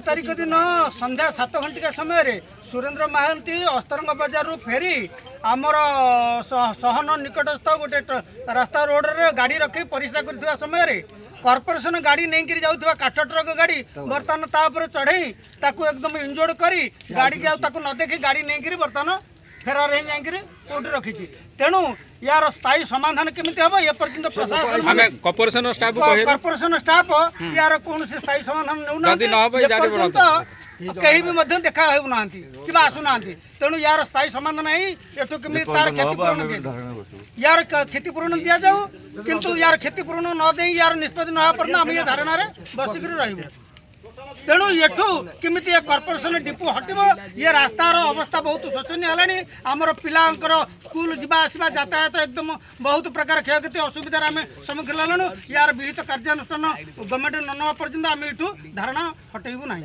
तारिख दिन संध्या 7 घंटिका समय सुरेंद्र महांती अस्तरंग बजार फेरी आमर सहन निकटस्थ गोटे रास्ता रोड रे गाड़ी रखी परिश्रा कर समय कॉर्पोरेशन गाड़ी नहीं जाऊा काठ ट्रक गाड़ी बर्तमान तापर चढ़ई ताकू एकदम इंजोर्ड करी गाड़ी की न देखी गाड़ी नहीं बर्तमान फेरार हो जाए कोर्ट रखी तेणु यार स्थायी समाधान केमी हम ए पर्यटन प्रशासन कॉर्पोरेशन स्टाफ यार कौन स्थायी समाधान नौ कहीं भी देखा होना कि आसुना तेणु यार स्थायी समाधान एठू केमी तार क्षतिपूरण दि यार क्षतिपूरण दि जाऊ किंतु यार क्षतिपूरण न दे यार निष्पत्ति ना पर्यटन आम ये धारणा बसिक रही तेणु एठू केमी कॉर्पोरेशन डिपो हटो ये रास्तार अवस्था बहुत शोचनीय है आमर पिलांकर स्कूल जावा आसवा यातायात एकदम बहुत प्रकार क्षयक्षति असुविधार आम सम्मुखीन हेलुँ यार विहित कार्यानुष्ठान गवर्नमेंट न ना पर्यटन आम एठू धारणा हटेबू ना।